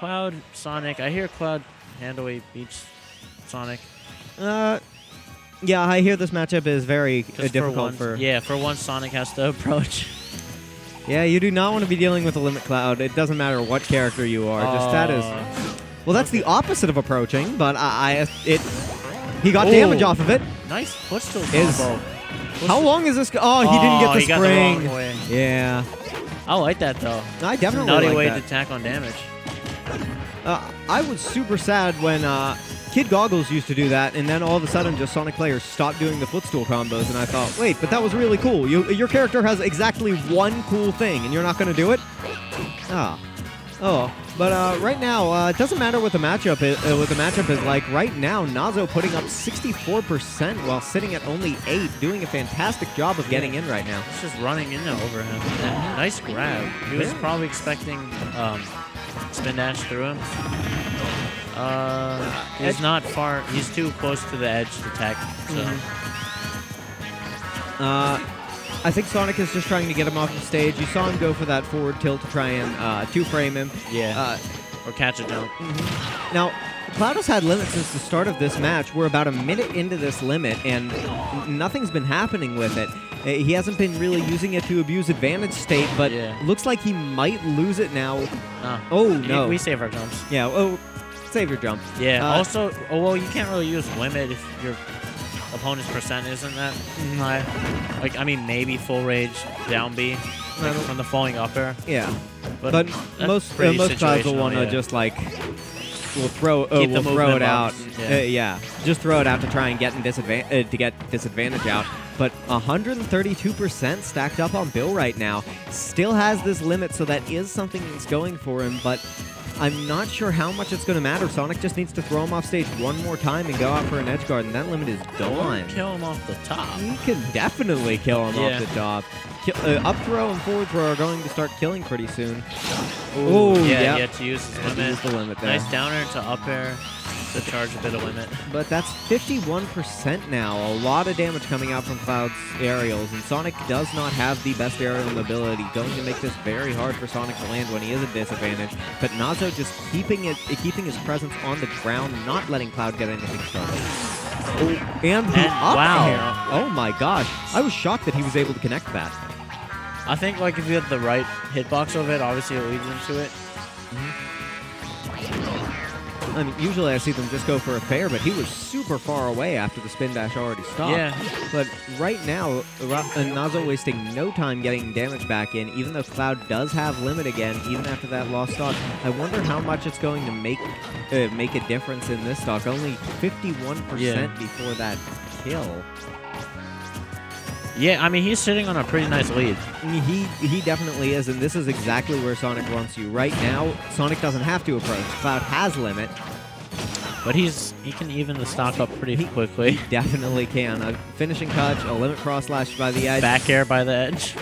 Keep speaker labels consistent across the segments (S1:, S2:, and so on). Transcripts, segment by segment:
S1: Cloud, Sonic. I hear Cloud handily beats Sonic.
S2: Yeah, I hear this matchup is very difficult for...
S1: Yeah, for once Sonic has to approach.
S2: Yeah, you do not want to be dealing with a Limit Cloud. It doesn't matter what character you are. Just that is... Well, that's the opposite of approaching, but he got damage off of it.
S1: Nice footstool combo.
S2: How long is this? Oh, he didn't get the spring.
S1: Got the wrong way.
S2: Yeah.
S1: I like that, though.
S2: I definitely
S1: Naughty
S2: like
S1: way
S2: that.
S1: to attack on damage.
S2: I was super sad when Kid Goggles used to do that, and then all of a sudden just Sonic players stopped doing the footstool combos, and I thought, wait, but that was really cool. Your character has exactly one cool thing, and you're not going to do it? But right now, it doesn't matter what the matchup is like. Right now, Nazo putting up 64% while sitting at only 8, doing a fantastic job of getting in right now.
S1: He's just running in over him. Nice grab. He was probably expecting spin dash through him. He's not far. He's too close to the edge to tech. So.
S2: I think Sonic is just trying to get him off the stage. You saw him go for that forward tilt to try and two-frame him.
S1: Yeah. Or catch a jump.
S2: Now, Cloud has had limit since the start of this match. We're about a minute into this limit, and nothing's been happening with it. He hasn't been really using it to abuse advantage state, but looks like he might lose it now. Oh, no.
S1: We save our jumps.
S2: Yeah, save your jump.
S1: Yeah, also, well, you can't really use limit if your opponent's percent isn't that high. Like, I mean, maybe full rage down B from the falling up air.
S2: Yeah, but most Clouds will want to just like throw it out. Just throw it out to try and get disadvantage out. But 132% stacked up on Bill right now. Still has this limit, so that is something that's going for him. But I'm not sure how much it's going to matter. Sonic just needs to throw him off stage one more time and go out for an edge guard, and that limit is gone.
S1: Kill him off the top.
S2: You can definitely kill him off the top. Up throw and forward throw are going to start killing pretty soon.
S1: Oh, yeah, he had to use his limit.
S2: Use the limit there.
S1: Nice down air to up air to charge a bit of limit.
S2: But that's 51% now. A lot of damage coming out from Cloud's aerials, and Sonic does not have the best aerial mobility. Going to make this very hard for Sonic to land when he is at disadvantage. But Nazo just keeping his presence on the ground, not letting Cloud get anything started. And the up air. Oh my gosh. I was shocked that he was able to connect that.
S1: I think like if you have the right hitbox of it, obviously it leads into it.
S2: I mean, usually I see them just go for a fair, but he was super far away after the spin dash already stopped.
S1: Yeah.
S2: But right now, Nazo wasting no time getting damage back in, even though Cloud does have limit again, even after that lost stock. I wonder how much it's going to make a difference in this stock. Only 51% before that kill.
S1: Yeah, I mean, he's sitting on a pretty nice lead.
S2: He definitely is, and this is exactly where Sonic wants you. Right now, Sonic doesn't have to approach. Cloud has limit.
S1: But he can even the stock up pretty quickly.
S2: He definitely can. A finishing touch, a limit cross slash by the edge.
S1: Back air by the edge.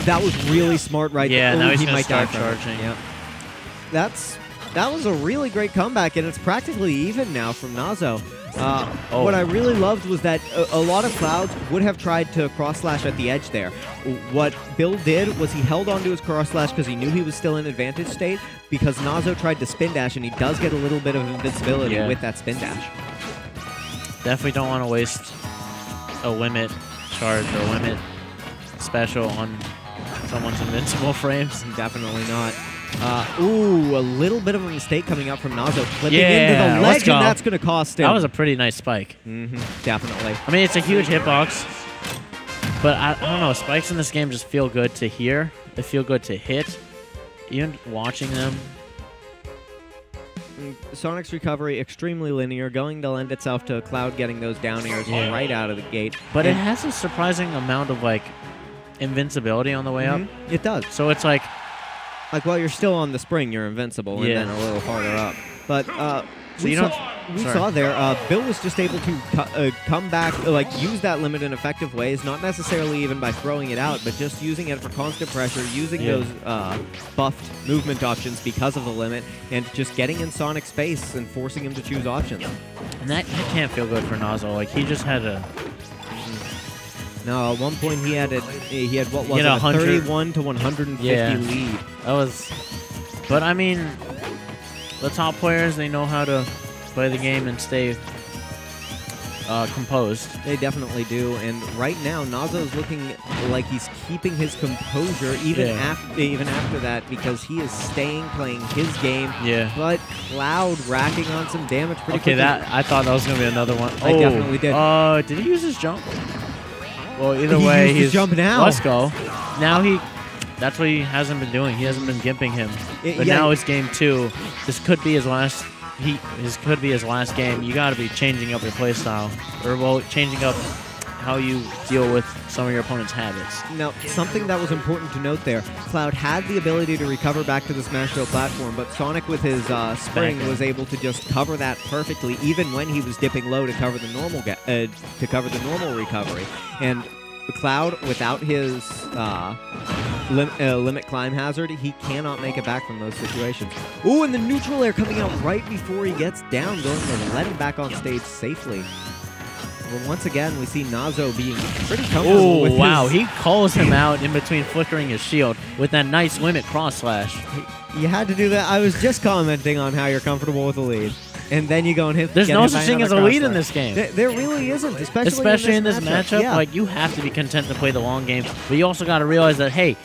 S2: That was really smart right there.
S1: Yeah, now he's going to start
S2: die
S1: charging.
S2: Yep. That was a really great comeback, and it's practically even now from Nazo. What I really loved was that a lot of Clouds would have tried to cross-slash at the edge there. What Bill did was he held onto his cross-slash because he knew he was still in advantage state, because Nazo tried to spin dash, and he does get a little bit of invincibility with that spin dash.
S1: Definitely don't want to waste a limit charge or limit special on someone's invincible frames.
S2: Definitely not. Ooh, a little bit of a mistake coming up from Nazo, flipping into the ledge, and that's going to cost him.
S1: That was a pretty nice spike.
S2: Definitely.
S1: I mean, it's a huge hitbox, but I don't know. Spikes in this game just feel good to hear. They feel good to hit. Even watching them.
S2: Sonic's recovery, extremely linear, going to lend itself to Cloud getting those down airs right out of the gate.
S1: But it has a surprising amount of, like, invincibility on the way up.
S2: It does.
S1: So it's like...
S2: while you're still on the spring, you're invincible, and then a little farther up. But we saw there, Bill was just able to come back, use that limit in effective ways, not necessarily even by throwing it out, but just using it for constant pressure, using those buffed movement options because of the limit, and just getting in Sonic's space and forcing him to choose options.
S1: And that can't feel good for Nazo. Like, he just had a...
S2: No, at one point he had what was it, a 31 to 150 lead.
S1: That was... But, I mean... the top players, they know how to play the game and stay composed.
S2: They definitely do, and right now Nazo's looking like he's keeping his composure even after that, because he is playing his game.
S1: Yeah.
S2: But Cloud racking on some damage pretty quickly.
S1: That I thought that was gonna be another one.
S2: I definitely did.
S1: Did he use his jump? Well, either way, he's
S2: jump now.
S1: Let's go. Now that's what he hasn't been doing. He hasn't been gimping him. But now it's game 2. This could be his last. This could be his last game. You got to be changing up your playstyle, or well, changing up how you deal with some of your opponent's habits.
S2: Now, something that was important to note there: Cloud had the ability to recover back to the Smash Show platform, but Sonic with his spring was able to just cover that perfectly, even when he was dipping low to cover the normal recovery. And Cloud, without his limit climb hazard, he cannot make it back from those situations. Ooh, and the neutral air coming out right before he gets down, going to let him back on stage safely. Well, once again, we see Nazo being pretty comfortable with his...
S1: He calls him out in between flickering his shield with that nice limit cross slash.
S2: You had to do that. I was just commenting on how you're comfortable with the lead. And then you go and hit.
S1: There's no such thing as a lead in this game.
S2: There really isn't,
S1: especially in this matchup. Yeah. Like, you have to be content to play the long game, but you also got to realize that, hey,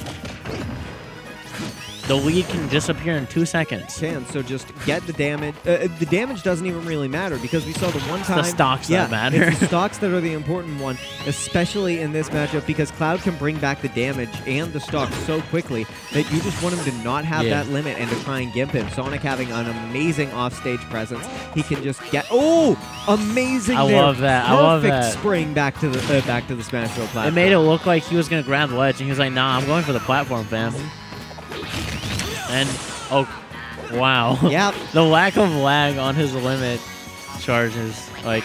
S1: the lead can disappear in 2 seconds.
S2: So just get the damage. The damage doesn't even really matter, because we saw the one time.
S1: It's the stocks that matter.
S2: It's the stocks that are the important one, especially in this matchup, because Cloud can bring back the damage and the stocks so quickly that you just want him to not have that limit and to try and gimp him. Sonic having an amazing offstage presence. He can just get amazing.
S1: I love that. I love that.
S2: Perfect spring back to the Smash Bros. platform.
S1: It made it look like he was gonna grab the ledge, and he was like, "Nah, I'm going for the platform, fam." And, wow.
S2: Yeah.
S1: The lack of lag on his limit charges, like,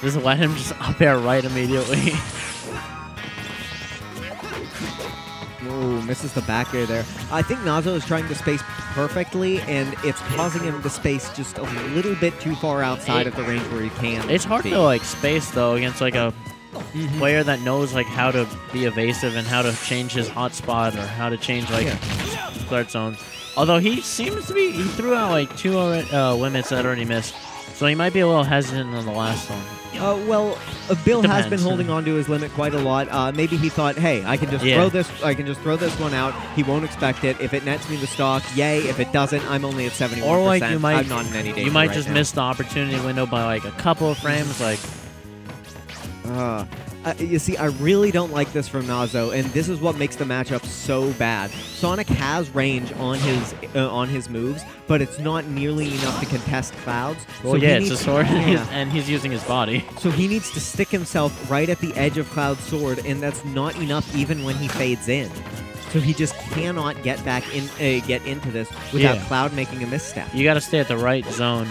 S1: just let him just up air right immediately.
S2: Ooh, misses the back air there. I think Nazo is trying to space perfectly, and it's causing him to space just a little bit too far outside of the range where he can.
S1: It's hard to, like, space, though, against, like, a player that knows, like, how to be evasive and how to change his hotspot, or how to change, like, threat zones. Although he seems to be, he threw out like 2 limits that already missed, so he might be a little hesitant on the last one.
S2: Well, Bill has been holding on to his limit quite a lot. Maybe he thought, hey, I can just throw this. I can just throw this one out. He won't expect it. If it nets me the stock, yay. If it doesn't, I'm only at 71%.
S1: Or like I'm
S2: not in any danger.
S1: You might just miss the opportunity window by like a couple of frames, like.
S2: You see, I really don't like this from Nazo, and this is what makes the matchup so bad. Sonic has range on his moves, but it's not nearly enough to contest Cloud's.
S1: Well, so it's a sword, and he's using his body.
S2: So he needs to stick himself right at the edge of Cloud's sword, and that's not enough even when he fades in. So he just cannot get into this without Cloud making a misstep.
S1: You got to stay at the right zone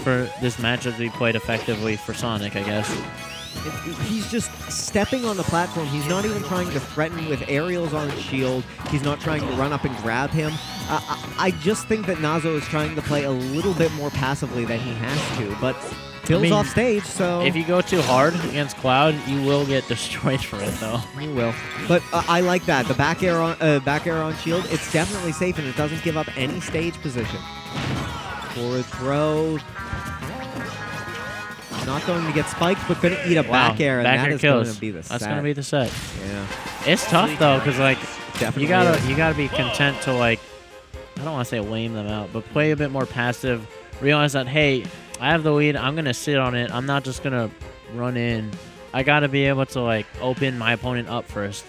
S1: for this matchup to be played effectively for Sonic, I guess.
S2: He's just stepping on the platform. He's not even trying to threaten with aerials on his shield. He's not trying to run up and grab him. I just think that Nazo is trying to play a little bit more passively than he has to, but Bill's off stage, so...
S1: If you go too hard against Cloud, you will get destroyed for it, though.
S2: You will. But I like that. The back air on shield, it's definitely safe, and it doesn't give up any stage position. Forward throw... Not going to get spiked, but going to eat a back air, and that is going to be the set.
S1: That's going to be the set.
S2: Yeah.
S1: It's tough, though, because, like, you gotta be content to, like, I don't want to say lame them out, but play a bit more passive. Realize that, hey, I have the lead. I'm going to sit on it. I'm not just going to run in. I got to be able to, like, open my opponent up first.